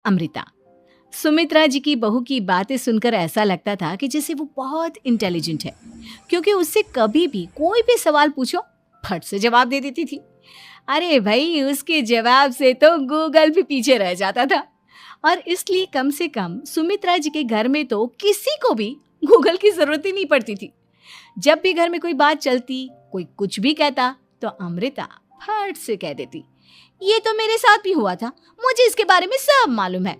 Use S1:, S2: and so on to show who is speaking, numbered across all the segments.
S1: अमृता। सुमित्रा जी की बहू की बातें सुनकर ऐसा लगता था कि जैसे वो बहुत इंटेलिजेंट है, क्योंकि उससे कभी भी कोई भी सवाल पूछो फट से जवाब दे देती थी। अरे भाई, उसके जवाब से तो गूगल भी पीछे रह जाता था। और इसलिए कम से कम सुमित्रा जी के घर में तो किसी को भी गूगल की जरूरत ही नहीं पड़ती थी। जब भी घर में कोई बात चलती, कोई कुछ भी कहता, तो अमृता फट से कह देती, ये तो मेरे साथ भी हुआ था, मुझे इसके बारे में सब मालूम है।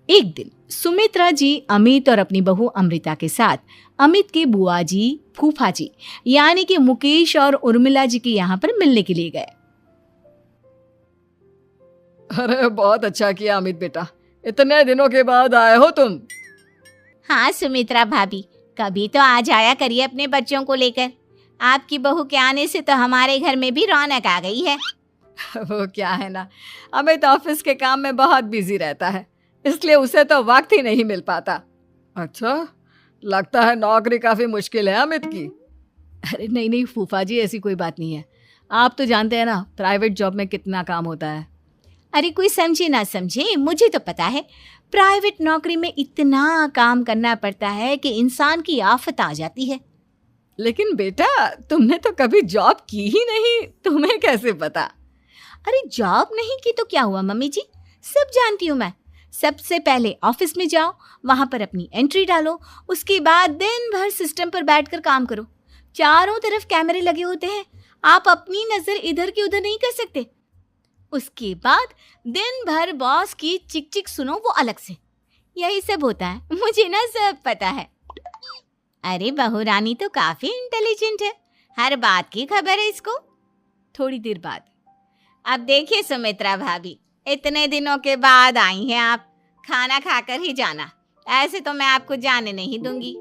S1: एक दिन सुमित्रा जी अमित और अपनी बहू अमृता के साथ अमित के बुआ जी, फूफा जी यानी कि मुकेश और उर्मिला जी के यहाँ पर मिलने के लिए गए।
S2: अरे बहुत अच्छा किया अमित बेटा, इतने दिनों के बाद आए हो तुम।
S3: हाँ सुमित्रा भाभी, कभी तो आ जाया करिए अपने बच्चों को लेकर। आपकी बहू के आने से तो हमारे घर में भी रौनक आ गई है।
S2: वो क्या है ना, अमित ऑफिस के काम में बहुत बिजी रहता है, इसलिए उसे तो वक्त ही नहीं मिल पाता। अच्छा, लगता है नौकरी काफी मुश्किल है अमित की।
S1: अरे नहीं नहीं फूफा जी, ऐसी कोई बात नहीं है। आप तो जानते हैं ना प्राइवेट जॉब में कितना काम होता है।
S3: अरे कोई समझे ना समझे, मुझे तो पता है प्राइवेट नौकरी में इतना काम करना पड़ता है कि इंसान की आफत आ जाती है।
S2: लेकिन बेटा, तुमने तो कभी जॉब की ही नहीं, तुम्हें कैसे पता?
S3: अरे जॉब नहीं की तो क्या हुआ मम्मी जी, सब जानती हूँ मैं। सबसे पहले ऑफिस में जाओ, वहां पर अपनी एंट्री डालो, उसके बाद दिन भर सिस्टम पर बैठकर काम करो। चारों तरफ कैमरे लगे होते हैं, आप अपनी नजर इधर की उधर नहीं कर सकते। उसके बाद दिन भर बॉस की चिक चिक सुनो, वो अलग से। यही सब होता है, मुझे ना सब पता है। अरे बहू रानी तो काफी इंटेलिजेंट है, हर बात की खबर है इसको।
S1: थोड़ी देर बाद,
S3: अब देखिए सुमित्रा भाभी, इतने दिनों के बाद आई हैं आप, खाना खाकर ही जाना, ऐसे तो मैं आपको जाने नहीं दूंगी।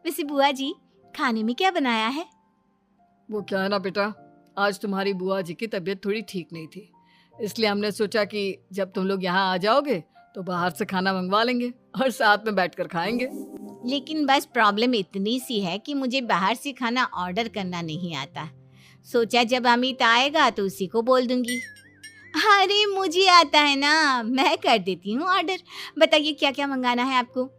S1: वैसे बुआ जी, खाने में क्या बनाया है?
S2: वो क्या है ना बेटा, आज तुम्हारी बुआ जी की तबीयत थोड़ी ठीक नहीं थी, इसलिए हमने सोचा कि जब तुम लोग यहाँ आ जाओगे तो बाहर से खाना मंगवा लेंगे और साथ में बैठकर खाएंगे।
S3: लेकिन बस प्रॉब्लम इतनी सी है कि मुझे बाहर से खाना ऑर्डर करना नहीं आता। सोचा जब अमित आएगा तो उसी को बोल दूंगी। अरे मुझे आता है ना, मैं कर देती हूँ ऑर्डर। बताइए क्या क्या मंगाना है आपको?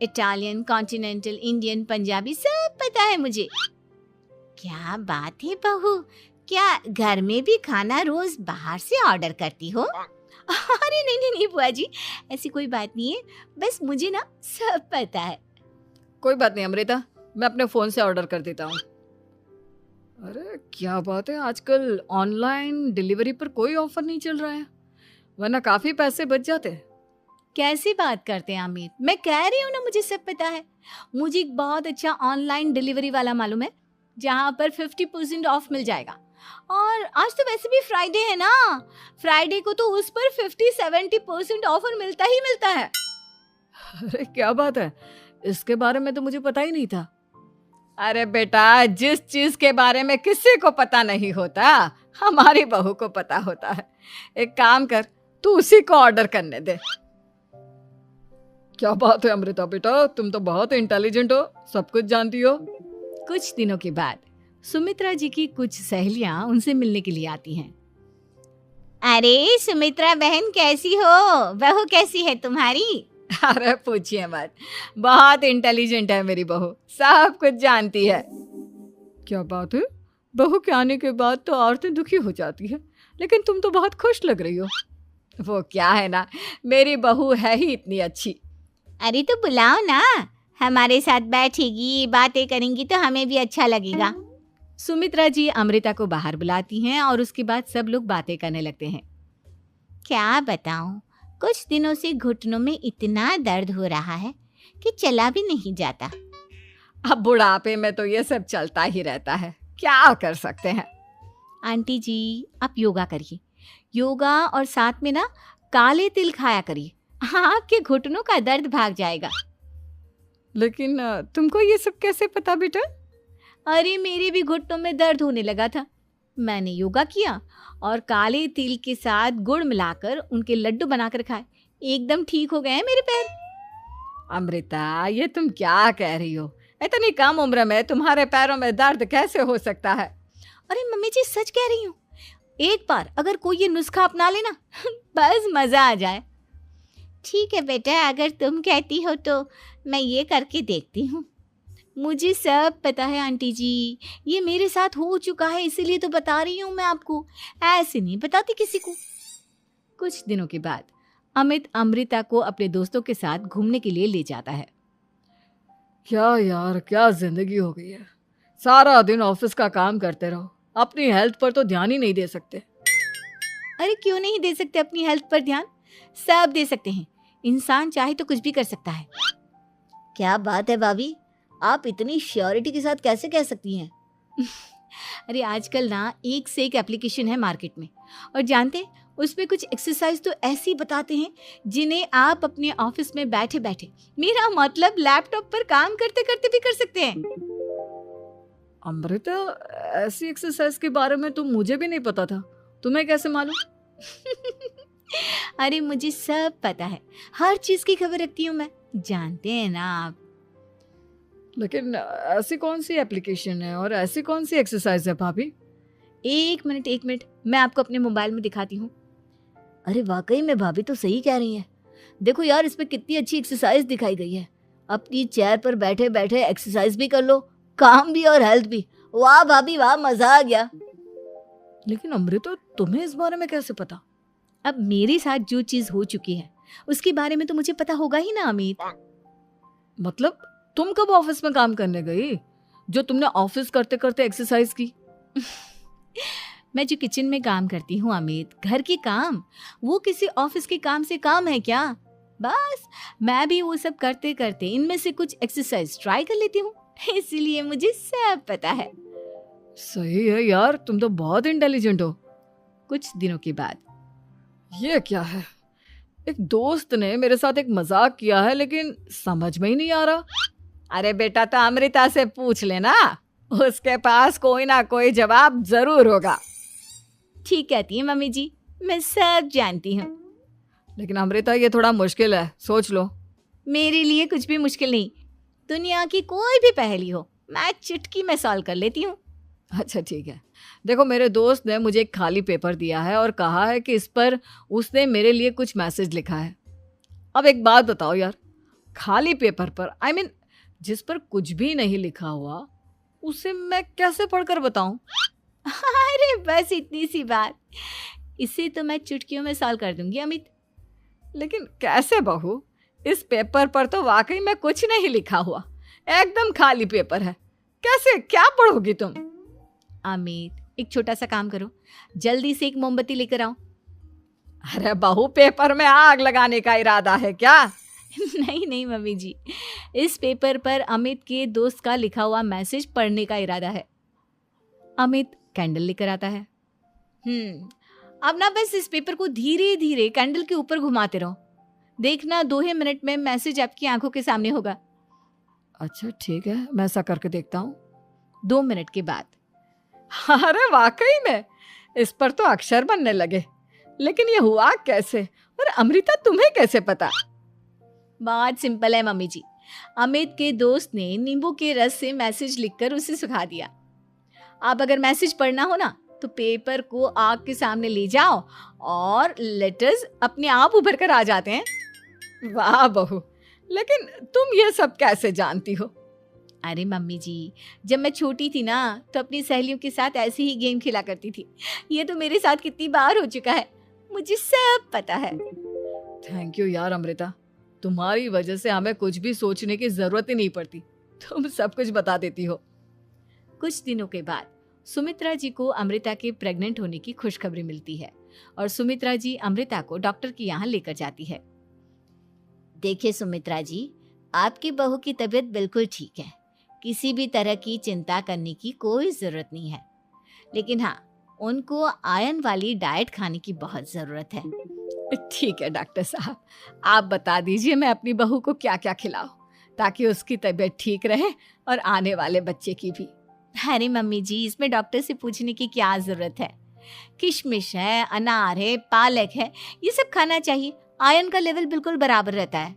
S3: इटालियन, कॉन्टिनेंटल, इंडियन, पंजाबी, सब पता है मुझे। क्या बात है बहू, क्या घर में भी खाना रोज बाहर से ऑर्डर करती हो?
S1: अरे नहीं नहीं नहीं बुआ जी, ऐसी कोई बात नहीं है, बस मुझे ना सब पता है।
S2: कोई बात नहीं अमृता, मैं अपने फोन से ऑर्डर कर देता हूँ। अरे क्या बात है, आजकल ऑनलाइन डिलीवरी पर कोई ऑफर नहीं चल रहा है, वरना काफी पैसे बच जाते हैं।
S1: कैसी बात करते हैं अमित, मैं कह रही हूँ ना मुझे सब पता है। मुझे एक बहुत अच्छा ऑनलाइन डिलीवरी वाला मालूम है, जहाँ पर 50% ऑफ मिल जाएगा। और आज तो वैसे भी फ्राइडे है ना, फ्राइडे को तो उस पर 50-70% ऑफर मिलता ही मिलता है।
S2: अरे क्या बात है, इसके बारे में तो मुझे पता ही नहीं था। अरे बेटा, जिस चीज के बारे में किसी को पता नहीं होता, हमारी बहू को पता होता है। एक काम कर, तू उसी को ऑर्डर करने दे। क्या बात है अमृता बेटा, तुम तो बहुत इंटेलिजेंट हो, सब कुछ जानती हो।
S1: कुछ दिनों के बाद सुमित्रा जी की कुछ सहेलियां उनसे मिलने के लिए आती हैं।
S3: अरे सुमित्रा बहन कैसी हो, बहू कैसी है तुम्हारी?
S2: अरे पूछिए मत, बहुत इंटेलिजेंट है मेरी बहू, सब कुछ जानती है। क्या बात है, बहू के आने के बाद तो औरतें दुखी हो जाती है, लेकिन तुम तो बहुत खुश लग रही हो। वो क्या है ना, मेरी बहू है ही इतनी अच्छी।
S3: अरे तो बुलाओ ना, हमारे साथ बैठेगी, बातें करेंगी तो हमें भी अच्छा लगेगा।
S1: सुमित्रा जी अमृता को बाहर बुलाती हैं और उसके बाद सब लोग बातें करने लगते हैं।
S3: क्या बताऊं, कुछ दिनों से घुटनों में इतना दर्द हो रहा है कि चला भी नहीं जाता।
S2: अब बुढ़ापे में तो ये सब चलता ही रहता है, क्या कर सकते हैं।
S1: आंटी जी, आप योगा करिए, योगा और साथ में ना काले तिल खाया करिए, आपके घुटनों का दर्द भाग जाएगा।
S2: लेकिन तुमको ये सब कैसे पता बेटा?
S1: अरे मेरे भी घुटनों में दर्द होने लगा था, मैंने योगा किया और काले तिल के साथ गुड़ मिलाकर उनके लड्डू बनाकर खाए, एकदम ठीक हो गए हैं मेरे पैर।
S2: अमृता, ये तुम क्या कह रही हो? इतनी कम उम्र में तुम्हारे पैरों में दर्द कैसे हो सकता है?
S1: अरे मम्मी जी, सच कह रही हूँ, एक बार अगर कोई ये नुस्खा अपना लेना बस मजा आ जाए।
S3: ठीक है बेटा, अगर तुम कहती हो तो मैं ये करके देखती हूँ।
S1: मुझे सब पता है आंटी जी, ये मेरे साथ हो चुका है, इसीलिए तो बता रही हूँ मैं आपको, ऐसे नहीं बताती किसी को। कुछ दिनों के बाद अमित अमृता को अपने दोस्तों के साथ घूमने के लिए ले जाता है।
S2: क्या यार, क्या जिंदगी हो गई है। सारा दिन ऑफिस का काम करते रहो, अपनी हेल्थ पर तो ध्यान ही नहीं दे सकते।
S1: अरे क्यों नहीं दे सकते अपनी हेल्थ पर ध्यान? सब दे सकते हैं, इंसान चाहे तो कुछ भी कर सकता है।
S3: क्या बात है भाभी, आप इतनी श्योरिटी के साथ कैसे कह सकती हैं?
S1: अरे आजकल ना एक से एक एप्लीकेशन है मार्केट में, और जानते हैं उसमें कुछ एक्सरसाइज तो ऐसी बताते हैं जिन्हें आप अपने ऑफिस में बैठे बैठे, मेरा मतलब लैपटॉप पर काम करते करते भी कर सकते हैं।
S2: अमृता, ऐसी एक्सरसाइज के बारे में तो मुझे भी नहीं पता था, तुम्हें कैसे मालूम?
S1: अरे मुझे सब पता है, हर चीज की खबर रखती हूँ मैं, जानते हैं ना आप।
S2: लेकिन ऐसी कौन सी एप्लीकेशन है और ऐसी कौन सी एक्सरसाइज है भाभी?
S1: एक मिनट, मैं आपको अपने मोबाइल में दिखाती हूँ।
S3: अरे वाकई में भाभी तो सही कह रही हैं। देखो यार, इसमें कितनी अच्छी एक्सरसाइज दिखाई गई है। अपनी चेयर पर बैठे बैठे एक्सरसाइज भी कर लो, काम भी और हेल्थ भी। वाह भाभी वाह, मजा आ गया।
S2: लेकिन अमृता, तुम्हें इस बारे में कैसे पता?
S1: अब मेरे साथ जो चीज हो चुकी है उसके बारे में तो मुझे पता होगा ही ना अमित।
S2: मतलब तुम कब ऑफिस में काम करने गई जो तुमने ऑफिस करते करते एक्सरसाइज की?
S1: मैं जो किचन में काम करती हूँ अमित, घर के काम, वो किसी ऑफिस के काम से काम है क्या? बस मैं भी वो सब करते करते इनमें से कुछ एक्सरसाइज ट्राई कर लेती हूँ, इसीलिए मुझे सब पता है।
S2: सही है यार, तुम तो बहुत इंटेलिजेंट हो।
S1: कुछ दिनों के बाद,
S2: ये क्या है, एक दोस्त ने मेरे साथ एक मजाक किया है लेकिन समझ में ही नहीं आ रहा।
S1: अरे बेटा, तो अमृता से पूछ लेना, उसके पास कोई ना कोई जवाब जरूर होगा। ठीक कहती है मम्मी जी, मैं सब जानती हूँ।
S2: लेकिन अमृता, ये थोड़ा मुश्किल है, सोच लो।
S1: मेरे लिए कुछ भी मुश्किल नहीं, दुनिया की कोई भी पहेली हो मैं चुटकी में सॉल्व कर लेती हूँ।
S2: अच्छा ठीक है, देखो मेरे दोस्त ने मुझे एक खाली पेपर दिया है और कहा है कि इस पर उसने मेरे लिए कुछ मैसेज लिखा है। अब एक बात बताओ यार, खाली पेपर पर, आई मीन जिस पर कुछ भी नहीं लिखा हुआ, उसे मैं कैसे पढ़कर बताऊं?
S1: अरे बस इतनी सी बात, इसे तो मैं चुटकियों में सॉल्व कर दूंगी अमित।
S2: लेकिन कैसे बहू, इस पेपर पर तो वाकई में कुछ नहीं लिखा हुआ, एकदम खाली पेपर है, कैसे, क्या पढ़ोगी तुम?
S1: अमित, एक छोटा सा काम करो, जल्दी से एक मोमबत्ती लेकर आओ।
S2: अरे बहू, पेपर में आग लगाने का इरादा है क्या?
S1: नहीं मम्मी जी, इस पेपर पर अमित के दोस्त का लिखा हुआ मैसेज पढ़ने का इरादा है। अमित कैंडल लेकर आता है। अब ना बस इस पेपर को धीरे धीरे कैंडल के ऊपर घुमाते रहो, देखना 2 ही मिनट में मैसेज आपकी आंखों के सामने होगा।
S2: अच्छा ठीक है, मैं ऐसा करके देखता हूँ।
S1: 2 मिनट के बाद,
S2: अरे वाकई में इस पर तो अक्षर बनने लगे, लेकिन ये हुआ कैसे? और अमृता, तुम्हें कैसे पता?
S1: बहुत सिंपल है मम्मी जी, अमित के दोस्त ने नींबू के रस से मैसेज लिखकर उसे सुखा दिया। अब अगर मैसेज पढ़ना हो ना तो पेपर को आग के सामने ले जाओ और लेटर्स अपने आप उभर कर आ जाते हैं।
S2: वाह बहू, लेकिन तुम ये सब कैसे जानती हो?
S1: अरे मम्मी जी, जब मैं छोटी थी ना तो अपनी सहेलियों के साथ ऐसे ही गेम खेला करती थी। ये तो मेरे साथ कितनी बार हो चुका है, मुझे सब पता है।
S2: थैंक यू यार अमृता, तुम्हारी वजह से हमें कुछ भी सोचने की जरूरत ही नहीं पड़ती, तुम सब कुछ बता देती हो।
S1: कुछ दिनों के बाद सुमित्रा जी को अमृता के प्रेग्नेंट होने की खुशखबरी मिलती है और सुमित्रा जी अमृता को डॉक्टर के यहाँ लेकर जाती है।
S3: देखिए सुमित्रा जी, आपकी बहू की तबीयत बिल्कुल ठीक है, किसी भी तरह की चिंता करने की कोई ज़रूरत नहीं है। लेकिन हाँ, उनको आयरन वाली डाइट खाने की बहुत ज़रूरत है।
S2: ठीक है डॉक्टर साहब, आप बता दीजिए मैं अपनी बहू को क्या क्या खिलाऊं ताकि उसकी तबीयत ठीक रहे और आने वाले बच्चे की भी।
S1: अरे मम्मी जी, इसमें डॉक्टर से पूछने की क्या ज़रूरत है, किशमिश है, अनार है, पालक है, ये सब खाना चाहिए, आयरन का लेवल बिल्कुल बराबर रहता है।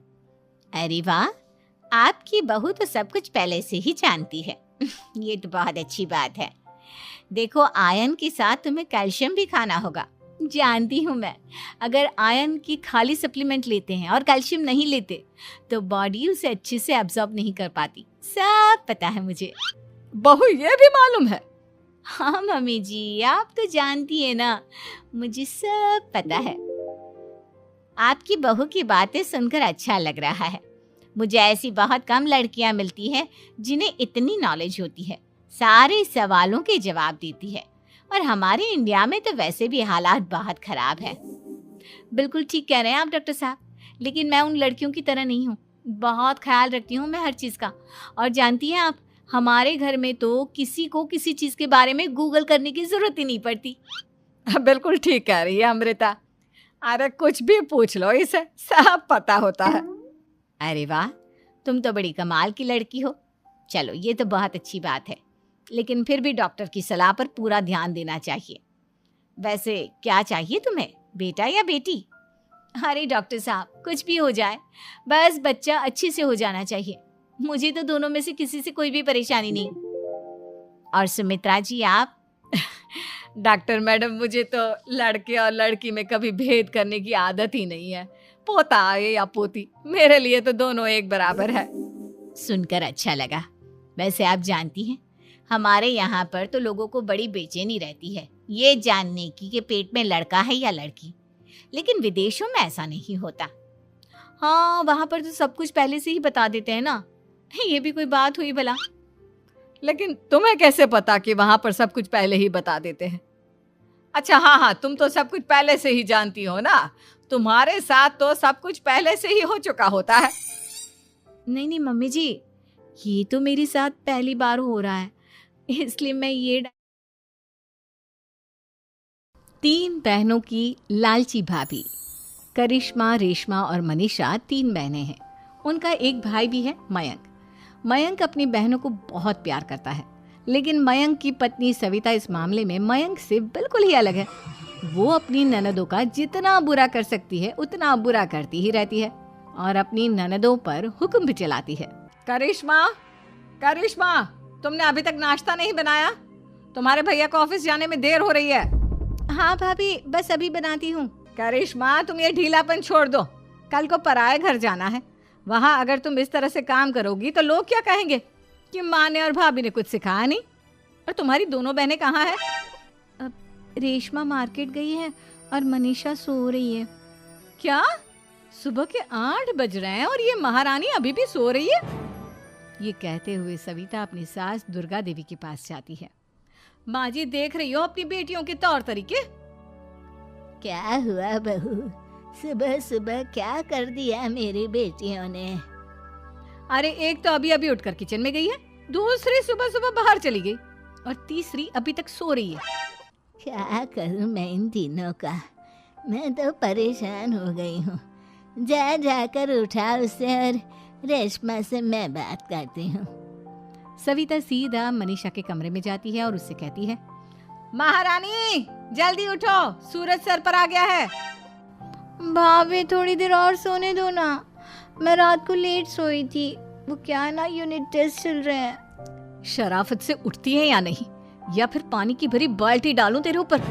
S3: अरे वाह, आपकी बहू तो सब कुछ पहले से ही जानती है। ये तो बहुत अच्छी बात है। देखो, आयरन के साथ तुम्हें कैल्शियम भी खाना होगा, जानती हूँ मैं, अगर आयरन की खाली सप्लीमेंट लेते हैं और कैल्शियम नहीं लेते तो बॉडी उसे अच्छे से एब्जॉर्ब नहीं कर पाती। सब पता है मुझे।
S2: बहू ये भी मालूम है?
S3: हाँ मम्मी जी, आप तो जानती है ना, मुझे सब पता है। आपकी बहू की बातें सुनकर अच्छा लग रहा है। मुझे ऐसी बहुत कम लड़कियां मिलती हैं जिन्हें इतनी नॉलेज होती है, सारे सवालों के जवाब देती है। और हमारे इंडिया में तो वैसे भी हालात बहुत खराब है। बिल्कुल ठीक कह रहे हैं आप डॉक्टर साहब, लेकिन मैं उन लड़कियों की तरह नहीं हूँ। बहुत ख्याल रखती हूँ मैं हर चीज़ का। और जानती हैं आप, हमारे घर में तो किसी को किसी चीज़ के बारे में गूगल करने की ज़रूरत ही नहीं पड़ती।
S2: बिल्कुल ठीक कह रही है अमृता। अरे कुछ भी पूछ लो, इसे सब पता होता है।
S3: अरे वाह, तुम तो बड़ी कमाल की लड़की हो। चलो ये तो बहुत अच्छी बात है, लेकिन फिर भी डॉक्टर की सलाह पर पूरा ध्यान देना चाहिए। वैसे क्या चाहिए तुम्हें, बेटा या बेटी? अरे डॉक्टर साहब, कुछ भी हो जाए, बस बच्चा अच्छे से हो जाना चाहिए। मुझे तो दोनों में से किसी से कोई भी परेशानी नहीं। और सुमित्रा जी आप?
S2: डॉक्टर मैडम, मुझे तो लड़के और लड़की में कभी भेद करने की आदत ही नहीं है। पोता आए या पोती, मेरे लिए तो दोनों एक बराबर है।
S3: सुनकर अच्छा लगा। वैसे आप जानती हैं, हमारे यहाँ पर तो लोगों को बड़ी बेचैनी रहती है ये जानने की कि पेट में लड़का है या लड़की, लेकिन विदेशों में ऐसा नहीं होता। हाँ, वहाँ पर तो सब कुछ पहले से ही बता देते हैं ना। ये भी कोई बात हुई भला?
S2: लेकिन तुम्हें कैसे पता कि वहां पर सब कुछ पहले ही बता देते हैं? अच्छा हाँ, तुम तो सब कुछ पहले से ही जानती हो ना। तुम्हारे साथ तो सब कुछ पहले से ही हो चुका होता है।
S3: नहीं नहीं मम्मी जी, ये तो मेरे साथ पहली बार हो रहा है, इसलिए मैं ये। 3 बहनों की लालची भाभी। करिश्मा, रेशमा और मनीषा 3 बहनें हैं। उनका एक भाई भी है, मयंक। मयंक अपनी बहनों को बहुत प्यार करता है, लेकिन मयंक की पत्नी सविता इस मामले में मयंक से बिल्कुल ही अलग है। वो अपनी ननदों का जितना बुरा कर सकती है उतना बुरा करती ही रहती है और अपनी ननदों पर हुक्म भी चलाती है।
S2: करिश्मा, करिश्मा, तुमने अभी तक नाश्ता नहीं बनाया? तुम्हारे भैया को ऑफिस जाने में देर हो रही है।
S3: हाँ भाभी, बस अभी बनाती हूँ।
S2: करिश्मा, तुम ये ढीलापन छोड़ दो। कल को पराए घर जाना है। वहां अगर तुम इस तरह से काम करोगी तो लोग क्या कहेंगे कि माँ ने और भाभी ने कुछ सिखाया नहीं। और तुम्हारी दोनों बहनें कहाँ हैं?
S3: अब रेशमा मार्केट गई है और मनीषा सो रही है।
S2: क्या? सुबह के 8 बज रहे हैं और ये महारानी अभी भी सो रही है?
S3: ये कहते हुए सविता अपनी सास दुर्गा देवी के पास जाती है।
S2: माँ जी, देख रही हो अपनी बेटियों के तौर तरीके?
S3: क्या हुआ बहू, सुबह सुबह क्या कर दिया मेरी बेटियों ने?
S2: अरे एक तो अभी अभी उठकर किचन में गई है, दूसरी सुबह सुबह बाहर चली गई और तीसरी अभी तक सो रही है।
S3: क्या करूं मैं इन तीनों का, मैं तो परेशान हो गई हूँ। जा जाकर उठा उसे और रेशमा से मैं बात करती हूँ। सविता सीधा मनीषा के कमरे में जाती है और उससे कहती है,
S2: महारानी जल्दी उठो, सूरज सर पर आ गया है।
S3: भाभी थोड़ी देर और सोने दो ना, मैं रात को लेट सोई थी। वो क्या ना, यूनिट टेस्ट चल रहे हैं।
S2: शराफत से उठती है या नहीं, या फिर पानी की भरी बाल्टी डालूं तेरे ऊपर?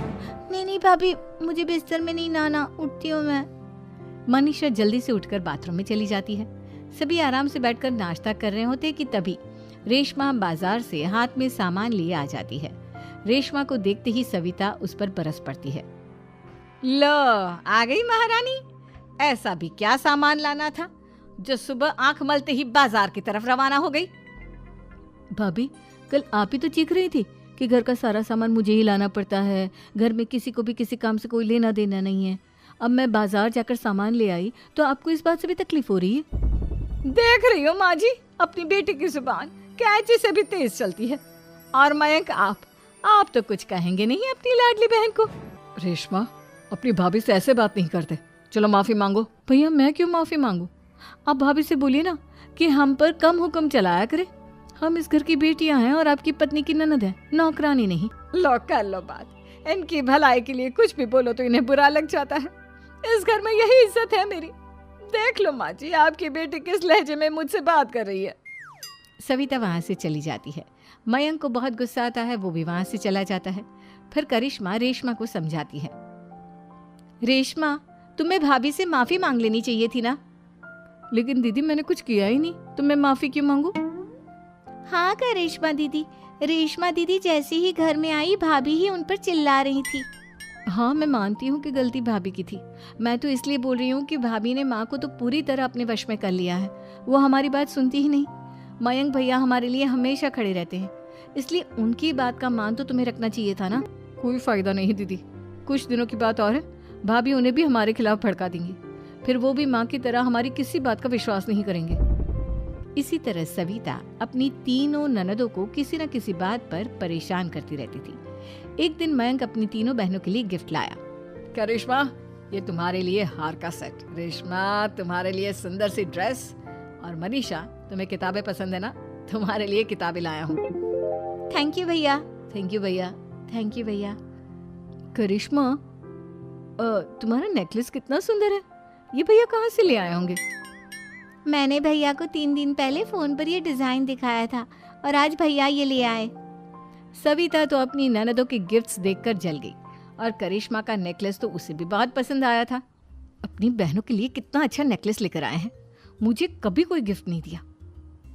S3: नहीं नहीं भाभी, मुझे बिस्तर में नहीं नहाना, उठती हूँ मैं।
S2: मनीषा जल्दी से उठकर बाथरूम में चली जाती है। सभी आराम से बैठकर नाश्ता कर रहे होते कि तभी रेशमा बाजार से हाथ में सामान लिए आ जाती है। रेशमा को देखते ही सविता उस पर बरस पड़ती है। लो, आ गई महारानी। ऐसा भी क्या सामान लाना था जो सुबह आंख मलते ही बाजार की तरफ रवाना हो गई?
S1: भाभी, कल आप ही तो चीख रही थी कि घर का सारा सामान मुझे ही लाना पड़ता है, घर में किसी को भी किसी काम से कोई लेना देना नहीं है। अब मैं बाजार जाकर सामान ले आई तो आपको इस बात से भी तकलीफ हो रही है?
S2: देख रही हो माँ जी, अपनी बेटी की जुबान कैंची से भी तेज चलती है। और मयंक, आप तो कुछ कहेंगे नहीं अपनी लाडली बहन को? रेशमा, अपनी भाभी से ऐसे बात नहीं करते, चलो माफी मांगो।
S1: भैया, मैं क्यों माफी मांगू? आप भाभी से बोलिए ना कि हम पर कम हुक्म चलाया करे। हम इस घर की बेटियां हैं और आपकी पत्नी की ननद है, नौकरानी नहीं।
S2: लो कर लो बात। इनकी भलाई के लिए कुछ भी बोलो तो इन्हें बुरा लग जाता है। इस घर में यही इज्जत है मेरी। देख लो माँ जी, आपकी बेटी किस लहजे में मुझसे बात कर रही है।
S1: सविता वहां से चली जाती है। मयंक को बहुत गुस्सा आता है, वो भी वहां से चला जाता है। फिर करिश्मा रेशमा को समझाती है। रेशमा, तुम्हें भाभी से माफी मांग लेनी चाहिए थी ना।
S2: लेकिन दीदी मैंने कुछ किया ही नहीं, तो मैं माफी क्यों मांगू?
S3: हाँ करिश्मा दीदी, रेशमा दीदी जैसे ही घर में आई भाभी ही उन पर चिल्ला रही थी।
S2: हाँ मैं मानती हूँ कि गलती भाभी की थी। मैं तो इसलिए बोल रही हूँ कि भाभी ने माँ को तो पूरी तरह अपने वश में कर लिया है। वो हमारी बात सुनती ही नहीं। मयंक भैया हमारे लिए हमेशा खड़े रहते हैं, इसलिए उनकी बात का मान तो तुम्हें रखना चाहिए था ना। कोई फायदा नहीं दीदी, कुछ दिनों की बात और है, भाभी उन्हें भी हमारे खिलाफ भड़का देंगी। फिर वो भी माँ की तरह हमारी किसी बात का विश्वास नहीं करेंगे।
S1: इसी तरह सविता अपनी तीनों ननदों को किसी न किसी बात पर परेशान करती रहती थी। एक दिन मयंक अपनी तीनों बहनों के लिए गिफ्ट लाया।
S2: क्या रेशमा, ये तुम्हारे लिए हार का सेट, रेशमा तुम्हारे लिए सुंदर सी ड्रेस, और मनीषा तुम्हें किताबें पसंद है ना, तुम्हारे लिए किताबें लाया हूँ।
S3: थैंक यू भैया।
S2: थैंक यू भैया।
S1: थैंक यू भैया।
S2: करिश्मा, तुम्हारा नेकलेस कितना सुंदर है, ये भैया कहाँ से ले आए होंगे?
S3: मैंने भैया को 3 दिन पहले फोन पर ये डिजाइन दिखाया था और आज भैया ये ले आए।
S1: सविता तो अपनी ननदों के गिफ्ट्स देखकर जल गई, और करिश्मा का नेकलेस तो उसे भी बहुत पसंद आया था। अपनी बहनों के लिए कितना अच्छा नेकलेस लेकर आए हैं, मुझे कभी कोई गिफ्ट नहीं दिया।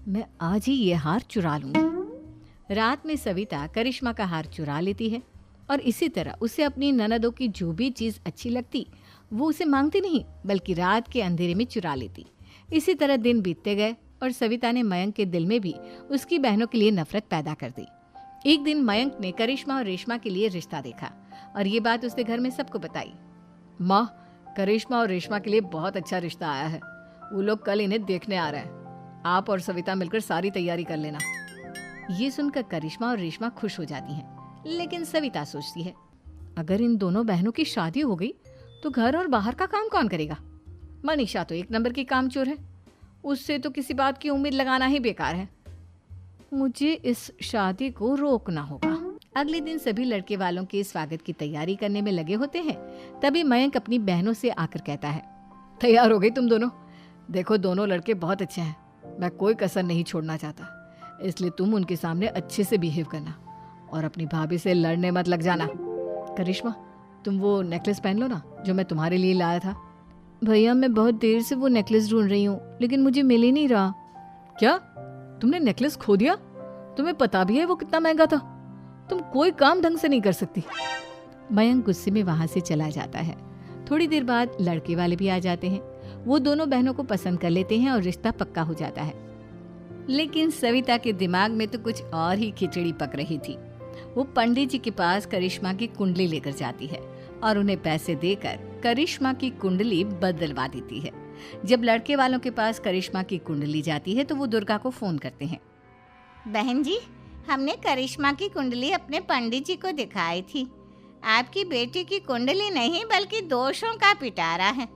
S1: मैं आज ही ये हार चुरा लूंगी। रात में सविता करिश्मा का हार चुरा लेती है, और इसी तरह उसे अपनी ननदों की जो भी चीज़ अच्छी लगती वो उसे मांगती नहीं, बल्कि रात के अंधेरे में चुरा लेती। इसी तरह दिन बीतते गए, और सविता ने मयंक के दिल में भी उसकी बहनों के लिए नफरत पैदा कर दी। एक दिन मयंक ने करिश्मा और रेशमा के लिए रिश्ता देखा, और ये बात उसने घर में सबको बताई।
S2: माँ, करिश्मा और रेशमा के लिए बहुत अच्छा रिश्ता आया है, वो लोग कल इन्हें देखने आ रहे हैं। आप और सविता मिलकर सारी तैयारी कर लेना।
S1: ये सुनकर करिश्मा और रेशमा खुश हो जाती हैं, लेकिन सविता सोचती है, अगर इन दोनों बहनों की शादी हो गई तो घर और बाहर का काम कौन करेगा? मनीषा तो 1 नंबर की कामचोर है, उससे तो किसी बात की उम्मीद लगाना ही बेकार है। मुझे इस शादी को रोकना होगा। अगले दिन सभी लड़के वालों के स्वागत की तैयारी करने में लगे होते हैं। तभी मयंक अपनी बहनों से आकर कहता है,
S2: तैयार हो गई तुम दोनों? देखो दोनों लड़के बहुत अच्छे हैं, मैं कोई कसर नहीं छोड़ना चाहता, इसलिए तुम उनके सामने अच्छे से बिहेव करना और अपनी भाभी से लड़ने मत लग जाना। करिश्मा, तुम वो नेकलेस पहन लो ना जो मैं तुम्हारे लिए लाया था।
S1: भैया मैं बहुत देर से वो नेकलेस ढूंढ रही हूँ, लेकिन मुझे मिल ही नहीं रहा।
S2: क्या तुमने नेकलेस खो दिया? तुम्हें पता भी है वो कितना महंगा था, तुम कोई काम ढंग से नहीं कर सकती।
S1: मयंक गुस्से में वहां से चला जाता है। थोड़ी देर बाद लड़के वाले भी आ जाते हैं। वो दोनों बहनों को पसंद कर लेते हैं और रिश्ता पक्का हो जाता है। लेकिन सविता के दिमाग में तो कुछ और ही खिचड़ी पक रही थी। वो पंडित जी के पास करिश्मा की कुंडली लेकर जाती है और उन्हें पैसे देकर करिश्मा की कुंडली बदलवा देती है। जब लड़के वालों के पास करिश्मा की कुंडली जाती है तो वो दुर्गा को फोन करते हैं।
S3: बहन जी, हमने करिश्मा की कुंडली अपने पंडित जी को दिखाई थी। आपकी बेटी की कुंडली नहीं बल्कि दोषों का पिटारा है।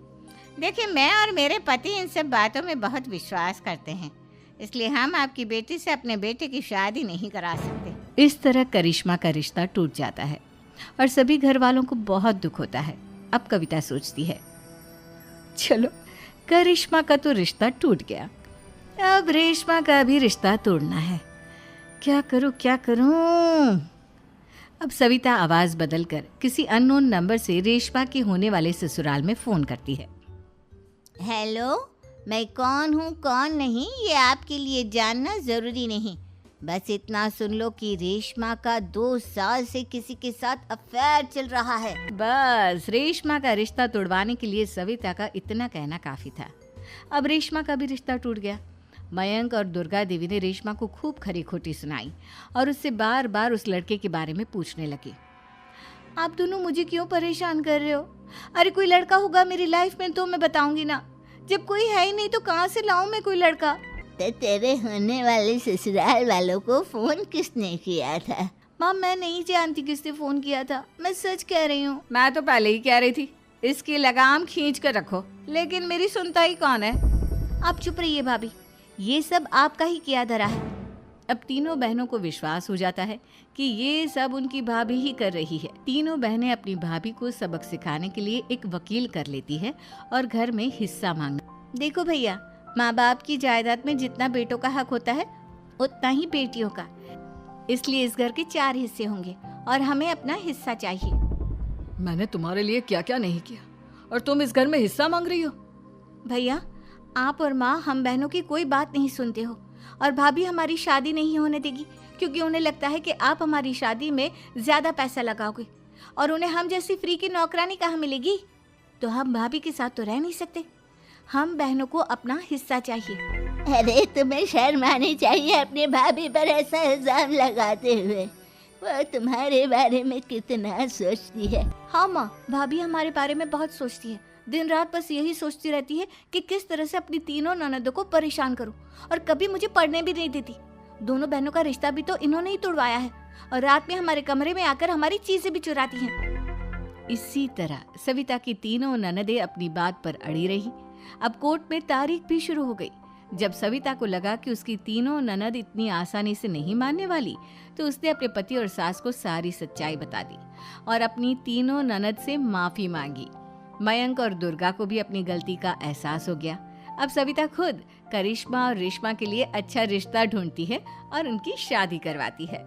S3: देखिए, मैं और मेरे पति इन सब बातों में बहुत विश्वास करते हैं, इसलिए हम आपकी बेटी से अपने बेटे की शादी नहीं करा सकते।
S1: इस तरह करिश्मा का रिश्ता टूट जाता है और सभी घर वालों को बहुत दुख होता है। अब कविता सोचती है, चलो करिश्मा का तो रिश्ता टूट गया, अब रेशमा का भी रिश्ता तोड़ना है। क्या करूं क्या करूं? अब सविता आवाज बदलकर किसी अननोन नंबर से रेशमा के होने वाले ससुराल में फोन करती है।
S3: हेलो, मैं कौन हूँ कौन नहीं ये आपके लिए जानना ज़रूरी नहीं, बस इतना सुन लो कि रेशमा का 2 साल से किसी के साथ अफेयर चल रहा है।
S1: बस रेशमा का रिश्ता तोड़वाने के लिए सविता का इतना कहना काफी था। अब रेशमा का भी रिश्ता टूट गया। मयंक और दुर्गा देवी ने रेशमा को खूब खरी खोटी सुनाई और उससे बार बार उस लड़के के बारे में पूछने लगी। आप दोनों मुझे क्यों परेशान कर रहे हो? अरे कोई लड़का होगा मेरी लाइफ में तो मैं बताऊंगी ना, जब कोई है ही नहीं तो कहाँ से लाऊं मैं कोई लड़का?
S3: तो तेरे होने वाले ससुराल वालों को फोन किसने किया था?
S1: माँ, मैं नहीं जानती किसने फोन किया था, मैं सच कह रही हूँ।
S2: मैं तो पहले ही कह रही थी इसकी लगाम खींच कर रखो, लेकिन मेरी सुनता ही कौन है।
S1: आप चुप रहिए भाभी, ये सब आपका ही किया धरा है। अब तीनों बहनों को विश्वास हो जाता है कि ये सब उनकी भाभी ही कर रही है। तीनों बहनें अपनी भाभी को सबक सिखाने के लिए एक वकील कर लेती है और घर में हिस्सा मांगना। देखो भैया, माँ बाप की जायदाद में जितना बेटों का हक होता है उतना ही बेटियों का, इसलिए इस घर के 4 हिस्से होंगे और हमें अपना हिस्सा चाहिए।
S2: मैंने तुम्हारे लिए क्या क्या नहीं किया, और तुम इस घर में हिस्सा मांग रही हो।
S3: भैया, आप और माँ हम बहनों की कोई बात नहीं सुनते हो, और भाभी हमारी शादी नहीं होने देगी क्योंकि उन्हें लगता है कि आप हमारी शादी में ज्यादा पैसा लगाओगे और उन्हें हम जैसी फ्री की नौकरानी कहाँ मिलेगी। तो हम भाभी के साथ तो रह नहीं सकते, हम बहनों को अपना हिस्सा चाहिए।
S4: अरे तुम्हें शर्म आनी चाहिए अपनी भाभी पर ऐसा इल्जाम लगाते हुए। वो तुम्हारे बारे में कितना सोचती है।
S3: हाँ माँ, भाभी हमारे बारे में बहुत सोचती है, दिन रात बस यही सोचती रहती है कि किस तरह से अपनी तीनों ननदों को परेशान करूं, और कभी मुझे पढ़ने भी नहीं देती। दोनों बहनों का रिश्ता भी तो इन्होंने ही तोड़वाया है, और रात में हमारे कमरे में आकर हमारी चीजें भी चुराती हैं।
S1: इसी तरह सविता की तीनों ननदें अपनी बात पर अड़ी रही। अब कोर्ट में तारीख भी शुरू हो गई। जब सविता को लगा कि उसकी तीनों ननद इतनी आसानी से नहीं मानने वाली, तो उसने अपने पति और सास को सारी सच्चाई बता दी और अपनी तीनों ननद से माफी मांगी। मयंक और दुर्गा को भी अपनी गलती का एहसास हो गया। अब सविता खुद करिश्मा और रेशमा के लिए अच्छा रिश्ता ढूंढती है और उनकी शादी करवाती है।